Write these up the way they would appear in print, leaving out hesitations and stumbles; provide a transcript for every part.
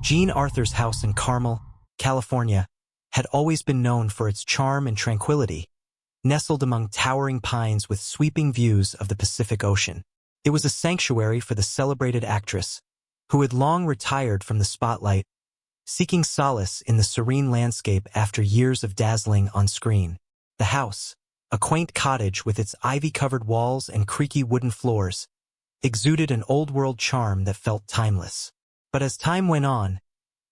Jean Arthur's house in Carmel, California, had always been known for its charm and tranquility, nestled among towering pines with sweeping views of the Pacific Ocean. It was a sanctuary for the celebrated actress, who had long retired from the spotlight, seeking solace in the serene landscape after years of dazzling on screen. The house, a quaint cottage with its ivy-covered walls and creaky wooden floors, exuded an old-world charm that felt timeless. But as time went on,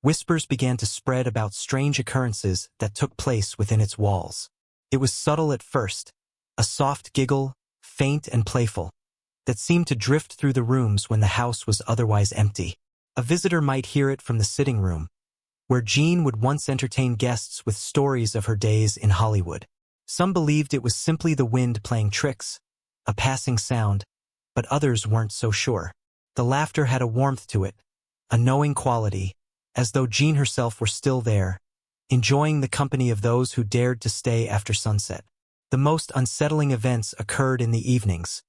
whispers began to spread about strange occurrences that took place within its walls. It was subtle at first, a soft giggle, faint and playful, that seemed to drift through the rooms when the house was otherwise empty. A visitor might hear it from the sitting room, where Jean would once entertain guests with stories of her days in Hollywood. Some believed it was simply the wind playing tricks, a passing sound, but others weren't so sure. The laughter had a warmth to it, a knowing quality, as though Jean herself were still there, enjoying the company of those who dared to stay after sunset. The most unsettling events occurred in the evenings,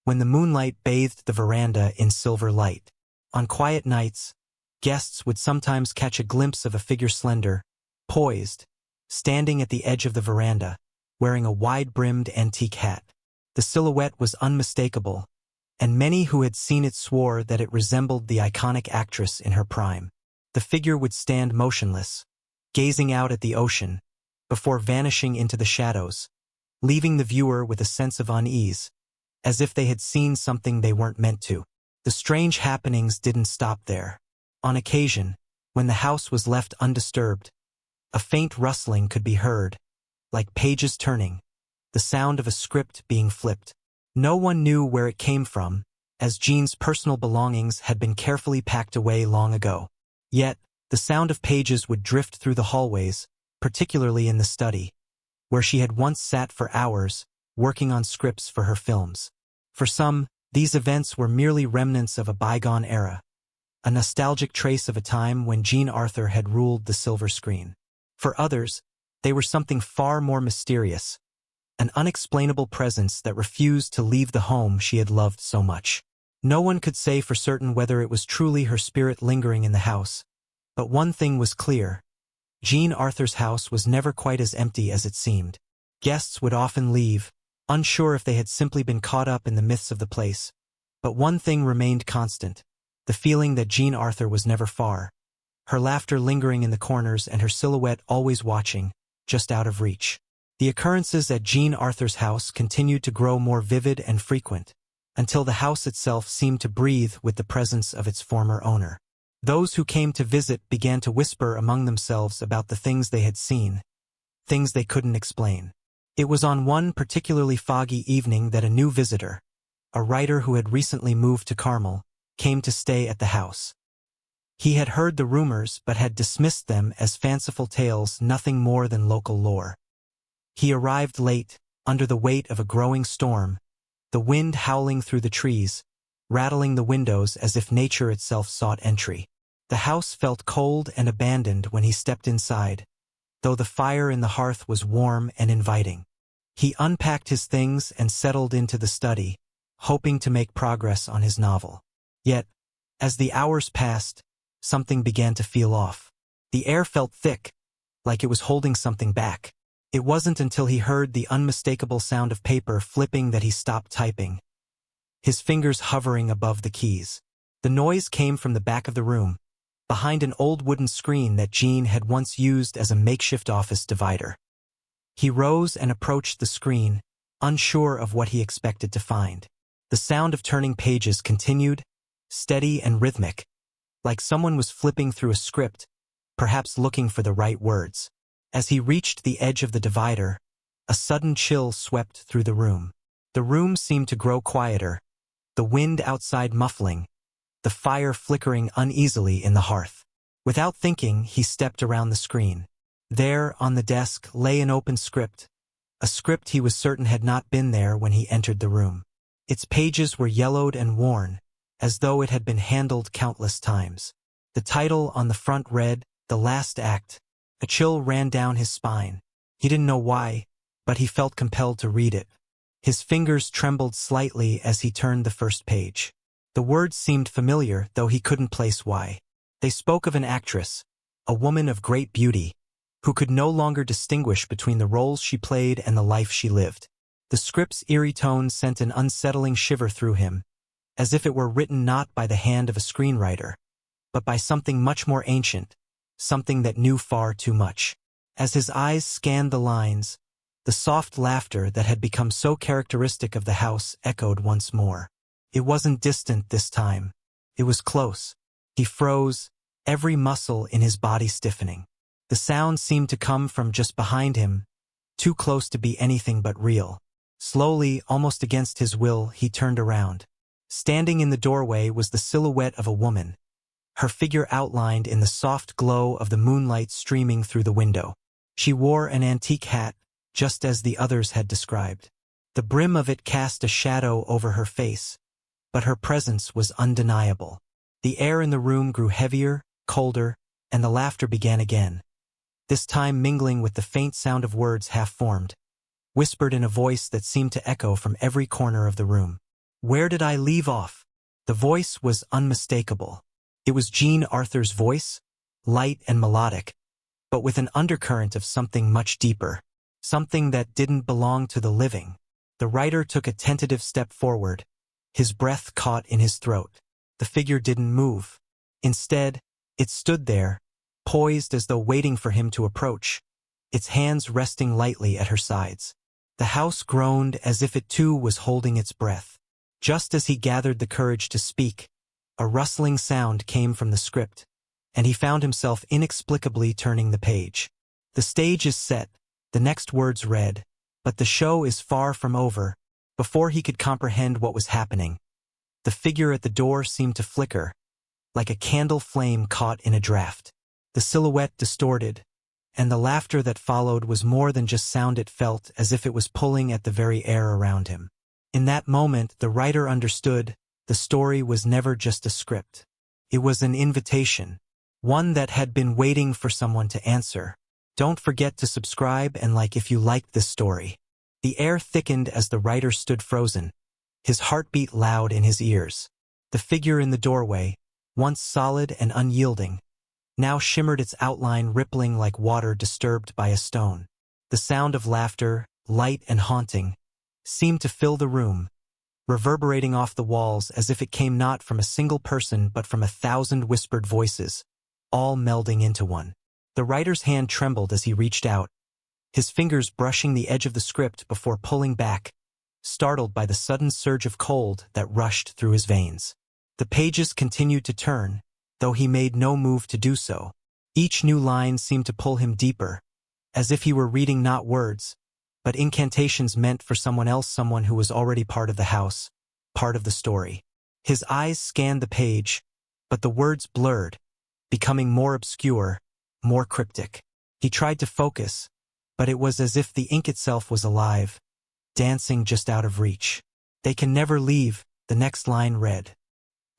when the moonlight bathed the veranda in silver light. On quiet nights, guests would sometimes catch a glimpse of a figure slender, poised, standing at the edge of the veranda, wearing a wide-brimmed antique hat. The silhouette was unmistakable, and many who had seen it swore that it resembled the iconic actress in her prime. The figure would stand motionless, gazing out at the ocean, before vanishing into the shadows, leaving the viewer with a sense of unease, as if they had seen something they weren't meant to. The strange happenings didn't stop there. On occasion, when the house was left undisturbed, a faint rustling could be heard, like pages turning, the sound of a script being flipped. No one knew where it came from, as Jean's personal belongings had been carefully packed away long ago. Yet, the sound of pages would drift through the hallways, particularly in the study, where she had once sat for hours, working on scripts for her films. For some, these events were merely remnants of a bygone era, a nostalgic trace of a time when Jean Arthur had ruled the silver screen. For others, they were something far more mysterious, an unexplainable presence that refused to leave the home she had loved so much. No one could say for certain whether it was truly her spirit lingering in the house, but one thing was clear. Jean Arthur's house was never quite as empty as it seemed. Guests would often leave, unsure if they had simply been caught up in the myths of the place. But one thing remained constant, the feeling that Jean Arthur was never far, her laughter lingering in the corners and her silhouette always watching, just out of reach. The occurrences at Jean Arthur's house continued to grow more vivid and frequent, until the house itself seemed to breathe with the presence of its former owner. Those who came to visit began to whisper among themselves about the things they had seen, things they couldn't explain. It was on one particularly foggy evening that a new visitor, a writer who had recently moved to Carmel, came to stay at the house. He had heard the rumors but had dismissed them as fanciful tales, nothing more than local lore. He arrived late, under the weight of a growing storm, the wind howling through the trees, rattling the windows as if nature itself sought entry. The house felt cold and abandoned when he stepped inside, though the fire in the hearth was warm and inviting. He unpacked his things and settled into the study, hoping to make progress on his novel. Yet, as the hours passed, something began to feel off. The air felt thick, like it was holding something back. It wasn't until he heard the unmistakable sound of paper flipping that he stopped typing, his fingers hovering above the keys. The noise came from the back of the room, behind an old wooden screen that Jean had once used as a makeshift office divider. He rose and approached the screen, unsure of what he expected to find. The sound of turning pages continued, steady and rhythmic, like someone was flipping through a script, perhaps looking for the right words. As he reached the edge of the divider, a sudden chill swept through the room. The room seemed to grow quieter, the wind outside muffling, the fire flickering uneasily in the hearth. Without thinking, he stepped around the screen. There, on the desk, lay an open script, a script he was certain had not been there when he entered the room. Its pages were yellowed and worn, as though it had been handled countless times. The title on the front read, "The Last Act." A chill ran down his spine. He didn't know why, but he felt compelled to read it. His fingers trembled slightly as he turned the first page. The words seemed familiar, though he couldn't place why. They spoke of an actress, a woman of great beauty, who could no longer distinguish between the roles she played and the life she lived. The script's eerie tone sent an unsettling shiver through him, as if it were written not by the hand of a screenwriter, but by something much more ancient, something that knew far too much. As his eyes scanned the lines, the soft laughter that had become so characteristic of the house echoed once more. It wasn't distant this time. It was close. He froze, every muscle in his body stiffening. The sound seemed to come from just behind him, too close to be anything but real. Slowly, almost against his will, he turned around. Standing in the doorway was the silhouette of a woman, her figure outlined in the soft glow of the moonlight streaming through the window. She wore an antique hat, just as the others had described. The brim of it cast a shadow over her face, but her presence was undeniable. The air in the room grew heavier, colder, and the laughter began again, this time mingling with the faint sound of words half-formed, whispered in a voice that seemed to echo from every corner of the room. "Where did I leave off?" The voice was unmistakable. It was Jean Arthur's voice, light and melodic, but with an undercurrent of something much deeper, something that didn't belong to the living. The writer took a tentative step forward, his breath caught in his throat. The figure didn't move. Instead, it stood there, poised as though waiting for him to approach, its hands resting lightly at her sides. The house groaned as if it too was holding its breath. Just as he gathered the courage to speak, a rustling sound came from the script, and he found himself inexplicably turning the page. "The stage is set," the next words read, "but the show is far from over." Before he could comprehend what was happening, the figure at the door seemed to flicker, like a candle flame caught in a draft. The silhouette distorted, and the laughter that followed was more than just sound. It felt as if it was pulling at the very air around him. In that moment, the writer understood the story was never just a script. It was an invitation, one that had been waiting for someone to answer. Don't forget to subscribe and like if you liked this story. The air thickened as the writer stood frozen, his heartbeat loud in his ears. The figure in the doorway, once solid and unyielding, now shimmered, its outline rippling like water disturbed by a stone. The sound of laughter, light and haunting, seemed to fill the room, reverberating off the walls as if it came not from a single person but from 1,000 whispered voices, all melding into one. The writer's hand trembled as he reached out, his fingers brushing the edge of the script before pulling back, startled by the sudden surge of cold that rushed through his veins. The pages continued to turn, though he made no move to do so. Each new line seemed to pull him deeper, as if he were reading not words, but incantations meant for someone else, someone who was already part of the house, part of the story. His eyes scanned the page, but the words blurred, becoming more obscure, more cryptic. He tried to focus, but it was as if the ink itself was alive, dancing just out of reach. "They can never leave," the next line read.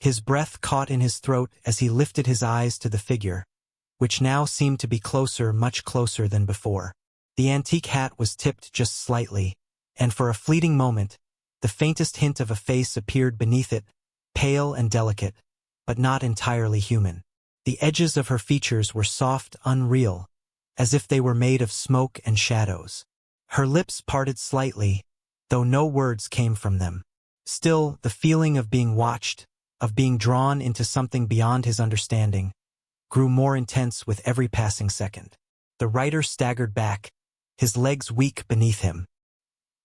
His breath caught in his throat as he lifted his eyes to the figure, which now seemed to be closer, much closer than before. The antique hat was tipped just slightly, and for a fleeting moment, the faintest hint of a face appeared beneath it, pale and delicate, but not entirely human. The edges of her features were soft, unreal, as if they were made of smoke and shadows. Her lips parted slightly, though no words came from them. Still, the feeling of being watched, of being drawn into something beyond his understanding, grew more intense with every passing second. The writer staggered back, his legs weak beneath him.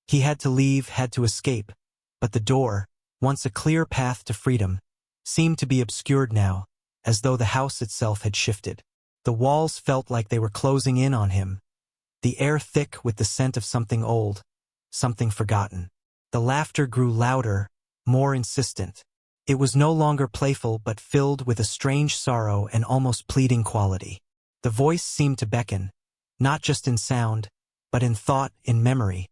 He had to leave, had to escape, but the door, once a clear path to freedom, seemed to be obscured now, as though the house itself had shifted. The walls felt like they were closing in on him, the air thick with the scent of something old, something forgotten. The laughter grew louder, more insistent. It was no longer playful but filled with a strange sorrow and almost pleading quality. The voice seemed to beckon, not just in sound, but in thought, in memory,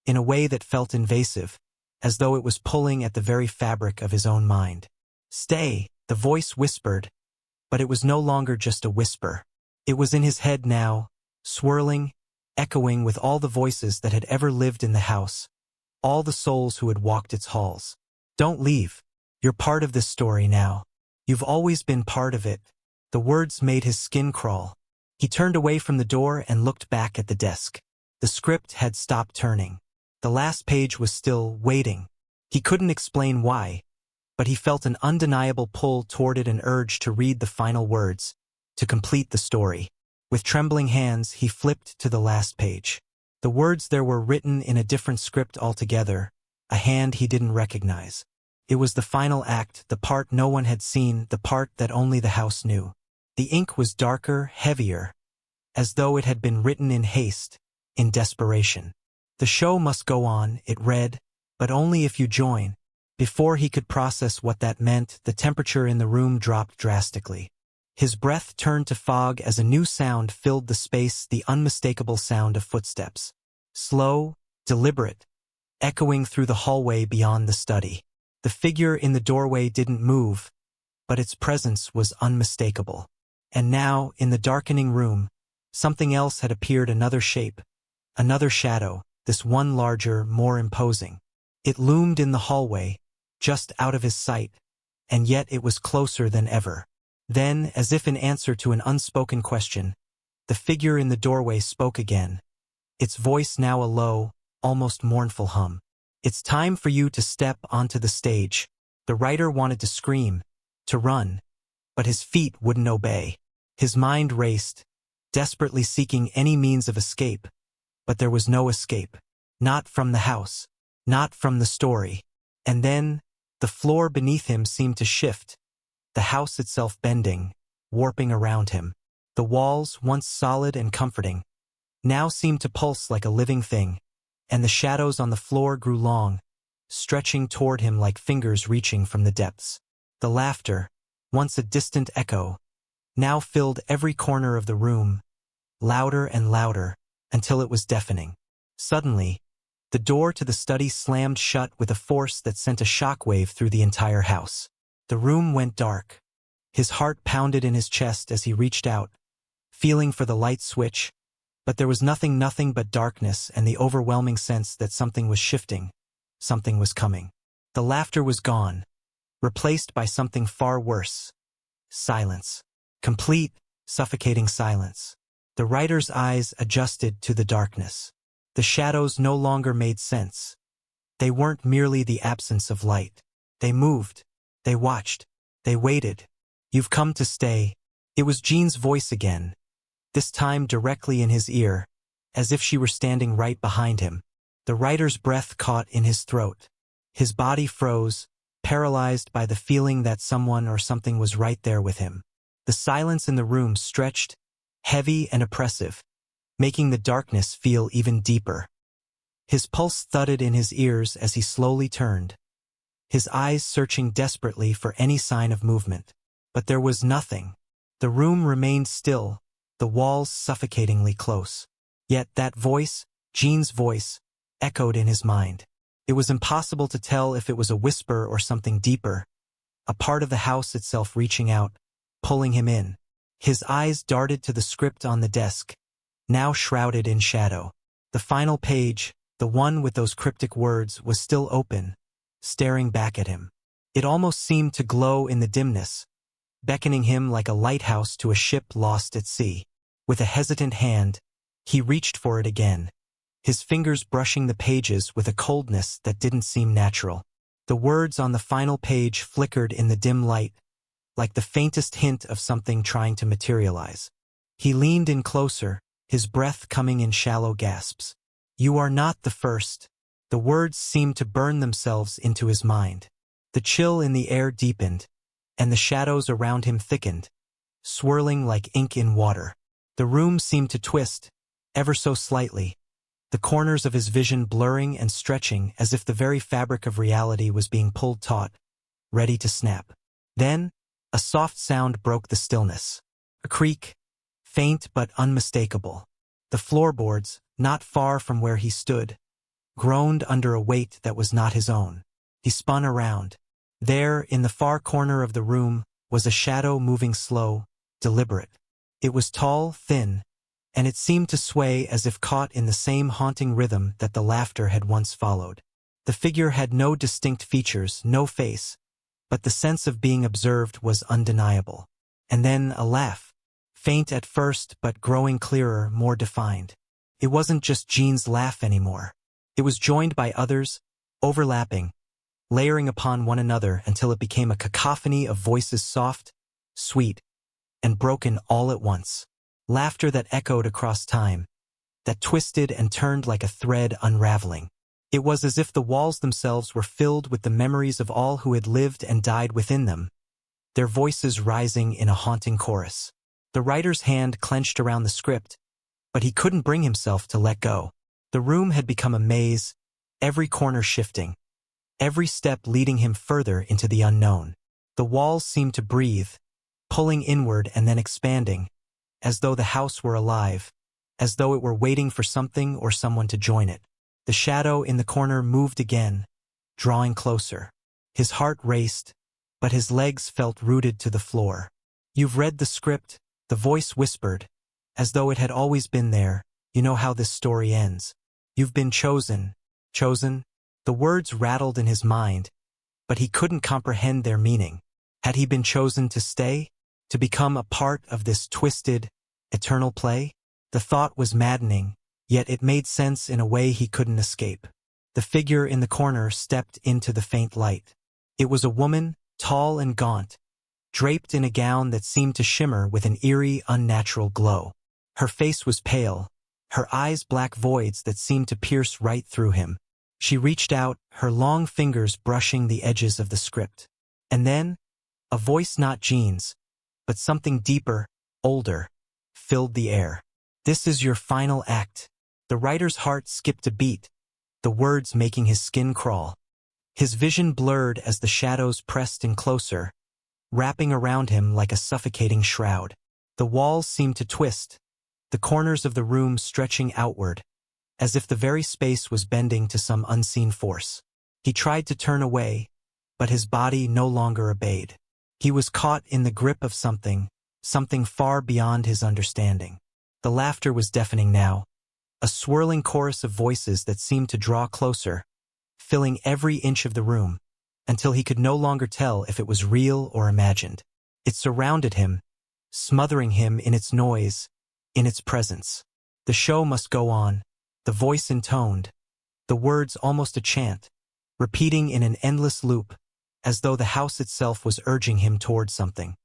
in a way that felt invasive, as though it was pulling at the very fabric of his own mind. "Stay," the voice whispered, but it was no longer just a whisper. It was in his head now, swirling, echoing with all the voices that had ever lived in the house, all the souls who had walked its halls. "Don't leave. You're part of this story now. You've always been part of it." The words made his skin crawl. He turned away from the door and looked back at the desk. The script had stopped turning. The last page was still waiting. He couldn't explain why, but he felt an undeniable pull toward it, an urge to read the final words, to complete the story. With trembling hands, he flipped to the last page. The words there were written in a different script altogether, a hand he didn't recognize. It was the final act, the part no one had seen, the part that only the house knew. The ink was darker, heavier, as though it had been written in haste, in desperation. The show must go on, it read, but only if you join. Before he could process what that meant, the temperature in the room dropped drastically. His breath turned to fog as a new sound filled the space, the unmistakable sound of footsteps. Slow, deliberate, echoing through the hallway beyond the study. The figure in the doorway didn't move, but its presence was unmistakable. And now, in the darkening room, something else had appeared, another shape, another shadow, this one larger, more imposing. It loomed in the hallway, just out of his sight, and yet it was closer than ever. Then, as if in answer to an unspoken question, the figure in the doorway spoke again, its voice now a low, almost mournful hum. "It's time for you to step onto the stage." The writer wanted to scream, to run, but his feet wouldn't obey. His mind raced, desperately seeking any means of escape, but there was no escape. Not from the house, not from the story. And then, the floor beneath him seemed to shift, the house itself bending, warping around him. The walls, once solid and comforting, now seemed to pulse like a living thing, and the shadows on the floor grew long, stretching toward him like fingers reaching from the depths. The laughter, once a distant echo, now filled every corner of the room, louder and louder, until it was deafening. Suddenly, the door to the study slammed shut with a force that sent a shockwave through the entire house. The room went dark. His heart pounded in his chest as he reached out, feeling for the light switch, but there was nothing but darkness and the overwhelming sense that something was shifting, something was coming. The laughter was gone, replaced by something far worse. Silence. Complete, suffocating silence. The writer's eyes adjusted to the darkness. The shadows no longer made sense. They weren't merely the absence of light. They moved. They watched. They waited. "You've come to stay." It was Jean's voice again, this time directly in his ear, as if she were standing right behind him. The writer's breath caught in his throat. His body froze, paralyzed by the feeling that someone or something was right there with him. The silence in the room stretched, heavy and oppressive, making the darkness feel even deeper. His pulse thudded in his ears as he slowly turned, his eyes searching desperately for any sign of movement. But there was nothing. The room remained still, the walls suffocatingly close. Yet that voice, Jean's voice, echoed in his mind. It was impossible to tell if it was a whisper or something deeper, a part of the house itself reaching out, pulling him in. His eyes darted to the script on the desk, now shrouded in shadow. The final page, the one with those cryptic words, was still open, staring back at him. It almost seemed to glow in the dimness, beckoning him like a lighthouse to a ship lost at sea. With a hesitant hand, he reached for it again, his fingers brushing the pages with a coldness that didn't seem natural. The words on the final page flickered in the dim light, like the faintest hint of something trying to materialize. He leaned in closer, his breath coming in shallow gasps. "You are not the first." The words seemed to burn themselves into his mind. The chill in the air deepened, and the shadows around him thickened, swirling like ink in water. The room seemed to twist, ever so slightly, the corners of his vision blurring and stretching as if the very fabric of reality was being pulled taut, ready to snap. Then, a soft sound broke the stillness. A creak, faint but unmistakable. The floorboards, not far from where he stood, groaned under a weight that was not his own. He spun around. There, in the far corner of the room, was a shadow moving slow, deliberate. It was tall, thin, and it seemed to sway as if caught in the same haunting rhythm that the laughter had once followed. The figure had no distinct features, no face, but the sense of being observed was undeniable. And then a laugh. Faint at first, but growing clearer, more defined. It wasn't just Jean's laugh anymore. It was joined by others, overlapping, layering upon one another until it became a cacophony of voices soft, sweet, and broken all at once. Laughter that echoed across time, that twisted and turned like a thread unraveling. It was as if the walls themselves were filled with the memories of all who had lived and died within them, their voices rising in a haunting chorus. The writer's hand clenched around the script, but he couldn't bring himself to let go. The room had become a maze, every corner shifting, every step leading him further into the unknown. The walls seemed to breathe, pulling inward and then expanding, as though the house were alive, as though it were waiting for something or someone to join it. The shadow in the corner moved again, drawing closer. His heart raced, but his legs felt rooted to the floor. "You've read the script," the voice whispered, as though it had always been there. "You know how this story ends. You've been chosen." Chosen? The words rattled in his mind, but he couldn't comprehend their meaning. Had he been chosen to stay? To become a part of this twisted, eternal play? The thought was maddening, yet it made sense in a way he couldn't escape. The figure in the corner stepped into the faint light. It was a woman, tall and gaunt, draped in a gown that seemed to shimmer with an eerie, unnatural glow. Her face was pale, her eyes black voids that seemed to pierce right through him. She reached out, her long fingers brushing the edges of the script. And then, a voice not Jean's, but something deeper, older, filled the air. "This is your final act." The writer's heart skipped a beat, the words making his skin crawl. His vision blurred as the shadows pressed in closer, wrapping around him like a suffocating shroud. The walls seemed to twist, the corners of the room stretching outward, as if the very space was bending to some unseen force. He tried to turn away, but his body no longer obeyed. He was caught in the grip of something far beyond his understanding. The laughter was deafening now, a swirling chorus of voices that seemed to draw closer, filling every inch of the room, until he could no longer tell if it was real or imagined. It surrounded him, smothering him in its noise, in its presence. The show must go on, the voice intoned, the words almost a chant, repeating in an endless loop, as though the house itself was urging him toward something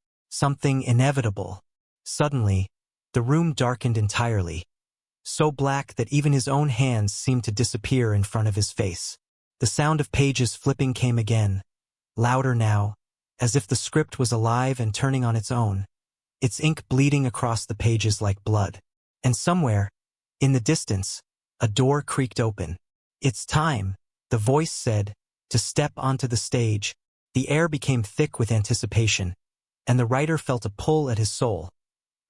inevitable. Suddenly, the room darkened entirely, so black that even his own hands seemed to disappear in front of his face. The sound of pages flipping came again, louder now, as if the script was alive and turning on its own, its ink bleeding across the pages like blood. And somewhere, in the distance, a door creaked open. "It's time," the voice said, "to step onto the stage." The air became thick with anticipation, and the writer felt a pull at his soul,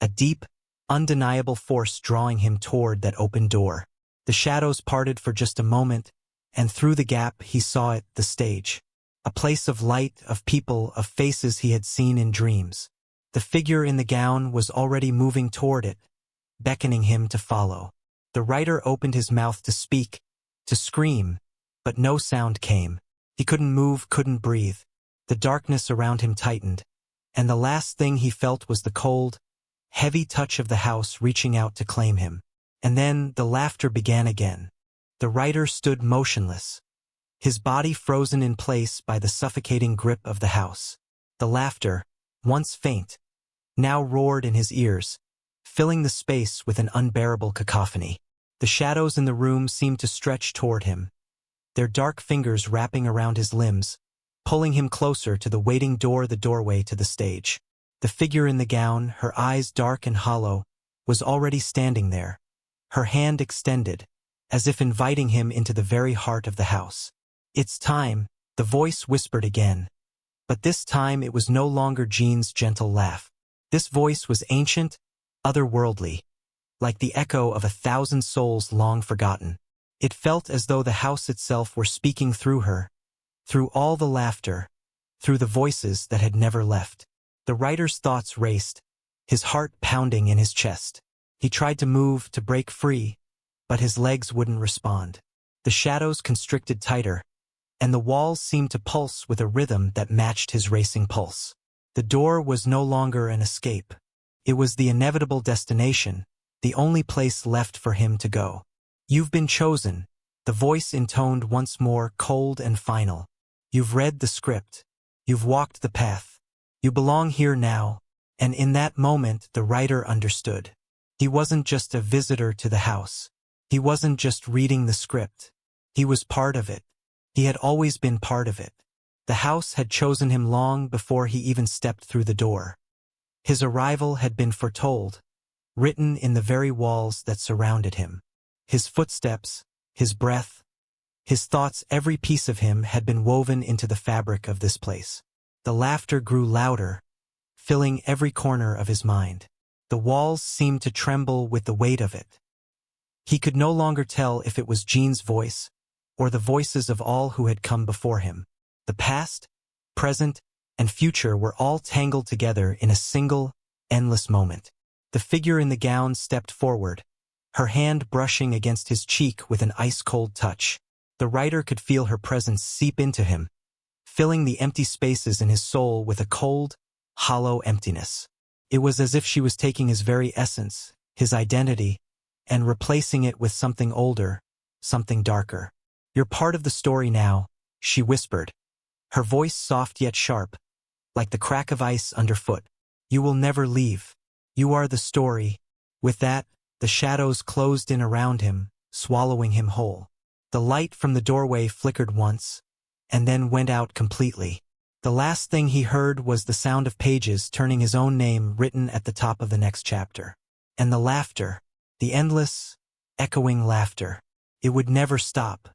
a deep, undeniable force drawing him toward that open door. The shadows parted for just a moment, and through the gap he saw it, the stage. A place of light, of people, of faces he had seen in dreams. The figure in the gown was already moving toward it, beckoning him to follow. The writer opened his mouth to speak, to scream, but no sound came. He couldn't move, couldn't breathe. The darkness around him tightened, and the last thing he felt was the cold, heavy touch of the house reaching out to claim him. And then the laughter began again. The writer stood motionless, his body frozen in place by the suffocating grip of the house. The laughter, once faint, now roared in his ears, filling the space with an unbearable cacophony. The shadows in the room seemed to stretch toward him, their dark fingers wrapping around his limbs, pulling him closer to the waiting door, the doorway to the stage. The figure in the gown, her eyes dark and hollow, was already standing there, her hand extended, as if inviting him into the very heart of the house. "It's time," the voice whispered again. But this time it was no longer Jean's gentle laugh. This voice was ancient, otherworldly, like the echo of 1,000 souls long forgotten. It felt as though the house itself were speaking through her, through all the laughter, through the voices that had never left. The writer's thoughts raced, his heart pounding in his chest. He tried to move, to break free, but his legs wouldn't respond. The shadows constricted tighter, and the walls seemed to pulse with a rhythm that matched his racing pulse. The door was no longer an escape. It was the inevitable destination, the only place left for him to go. You've been chosen, the voice intoned once more, cold and final. You've read the script. You've walked the path. You belong here now, and in that moment the writer understood. He wasn't just a visitor to the house. He wasn't just reading the script. He was part of it. He had always been part of it. The house had chosen him long before he even stepped through the door. His arrival had been foretold, written in the very walls that surrounded him. His footsteps, his breath, his thoughts, every piece of him had been woven into the fabric of this place. The laughter grew louder, filling every corner of his mind. The walls seemed to tremble with the weight of it. He could no longer tell if it was Jean's voice, or the voices of all who had come before him. The past, present, and future were all tangled together in a single, endless moment. The figure in the gown stepped forward, her hand brushing against his cheek with an ice-cold touch. The writer could feel her presence seep into him, filling the empty spaces in his soul with a cold, hollow emptiness. It was as if she was taking his very essence, his identity, and replacing it with something older, something darker. "You're part of the story now," she whispered, her voice soft yet sharp, like the crack of ice underfoot. "You will never leave. You are the story." With that, the shadows closed in around him, swallowing him whole. The light from the doorway flickered once, and then went out completely. The last thing he heard was the sound of pages turning his own name written at the top of the next chapter. And the laughter, the endless, echoing laughter. It would never stop.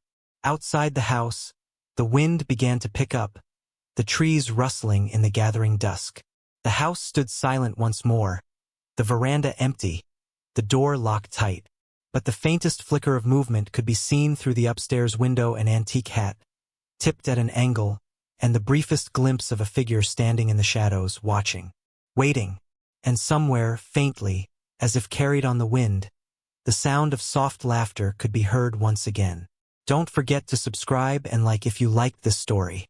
Outside the house, the wind began to pick up, the trees rustling in the gathering dusk. The house stood silent once more, the veranda empty, the door locked tight. But the faintest flicker of movement could be seen through the upstairs window, an antique hat, tipped at an angle, and the briefest glimpse of a figure standing in the shadows, watching, waiting, and somewhere, faintly, as if carried on the wind, the sound of soft laughter could be heard once again. Don't forget to subscribe and like if you liked this story.